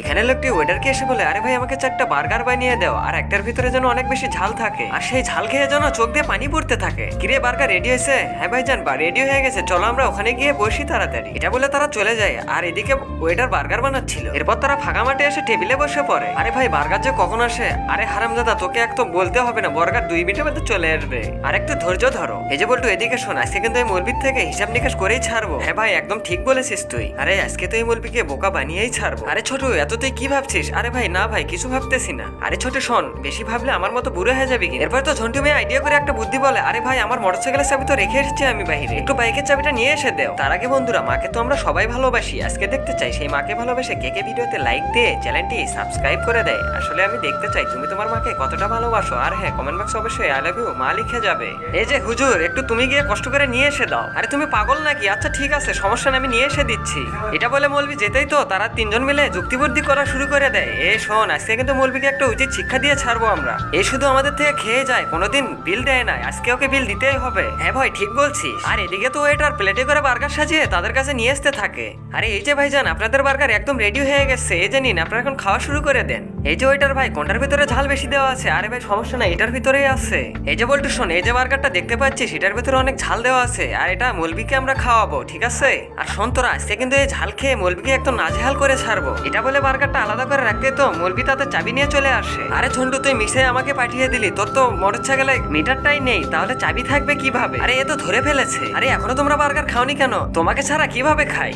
এখানে লোকটি ওয়েটারকে এসে বলে, আরে ভাই আমাকে 4টা বার্গার বানিয়ে দাও, আর একটার ভিতরে যেন অনেক বেশি ঝাল থাকে, আর সেই ঝাল খেয়ে যেন চোখ দিয়ে পানি পড়তে থাকে। কিরে বার্গার রেডি হয়েছে? হ্যাঁ ভাইজান রেডি হয়ে গেছে, চলো আমরা ওখানে গিয়ে বসি তাড়াতাড়ি। এটা বলে তারা চলে যায়, আর এদিকে ওয়েটার বার্গার বানাচ্ছিল। এরপর তারা ফাঁকা মাঠে এসে টেবিলে বসে পড়ে। আরে ভাই বার্গার যে কখন আসে? আরে হারামজাদা, তোকে এক তো বলতে হবে না, বার্গার 2 মিনিটের মধ্যে চলে আসবে, আর একটু ধৈর্য ধরো। এই যে বলতো এদিকে শোন, আজকে কিন্তু এই মৌলবীর থেকে হিসাব নিকাশ করেই ছাড়বো। হ্যাঁ ভাই একদম ঠিক বলেছিস তুই, আরে আজকে তো এই মৌলবীকে বোকা বানিয়েই ছাড়বো। আরে ছোট এত তুই কি ভাবছিস? আরে ভাই না ভাই কিছু ভাবতেছি না। আরে ছোট শোন, বেশি ভাবলে আমার মতো বুড়ো হয়ে যাবি। এরপর তো ঝন্টু মেয়ে আইডিয়া করে একটা বুদ্ধি বলে, আরে ভাই আমার মোটরসাইকেলের চাবি তো রেখে এসেছি আমি বাইরে, একটু বাইকের চাবিটা নিয়ে এসে দেও। তার আগে বন্ধুরা, মাকে তো আমরা সবাই ভালোবাসি, আজকে দেখতে চাই সেই মাকে ভালোবেসে কে কে ভিডিওতে লাইক দিয়ে চ্যানেলটি সাবস্ক্রাইব করে দেয়। আসলে আমি দেখতে চাই তুমি তোমার মাকে কতটা ভালোবাসো। আর হ্যাঁ, কমেন্ট বক্সে অবশ্যই আই লাভ ইউ মা লিখে যাবে। এই যে হুজুর, একটু তুমি গিয়ে কষ্ট করে নিয়ে এসে দাও। আরে তুমি পাগল নাকি? আচ্ছা ঠিক আছে, সমস্যা নেই, আমি নিয়ে এসে দিচ্ছি। এটা বলে মৌলবি যেতেই তো তারা 3 জন মিলে যুক্তিবুদ্ধি করা শুরু করে দেয়। এই শোন, আজকে কিন্তু মৌলবিকে একটা উচিত শিক্ষা দিয়ে ছাড়বো আমরা। এই শুধু আমাদের থেকে খেয়ে যায়, কোনোদিন বিল দেয় না, আজকে ওকে বিল দিতেই হবে। হ্যাঁ ভাই ঠিক বলছিস। আর এদিকে তো ওয়েটার প্লেটে করে বার্গার সাজিয়ে তাদের কাছে নিয়ে আসতে থাকে। আরে এই যে ভাইজান, আপনাদের বার্গার একদম রেডি হয়ে গেছে, এই যে নিন, আপনারা এখন খাওয়া শুরু করে দেন। এই যে ওয়েটার ভাই, কোনটার ভিতরে ঝাল বেশি দেওয়া আছে? আরে ভাই সমস্যা নাই, এটার ভিতরেই আছে। এই যে বলটু শোন, এই যে বার্গারটা দেখতে পাচ্ছিস, এটার ভিতরে অনেক ঝাল দেওয়া আছে, আর এটা মৌলবিকে আমরা খাওয়াবো, ঠিক আছে? আর শোন তোরা, আজকে কিন্তু এই ঝাল খেয়ে মৌলবিকে একদম নাজেহাল করে ছাড়বো। এটা বলে বার্গারটা আলাদা করে রাখতে তো মৌলবি তাতে চাবি নিয়ে চলে আসে। আরে ঝন্টু তুই মিশে আমাকে পাঠিয়ে দিলি, তোর তো মোটরসাইকেলে মিটারটাই নেই, তাহলে চাবি থাকবে কিভাবে? আরে এ তো ধরে ফেলেছে। আরে এখনো তোমরা বার্গার খাওনি কেন? তোমাকে ছাড়া কিভাবে খাই?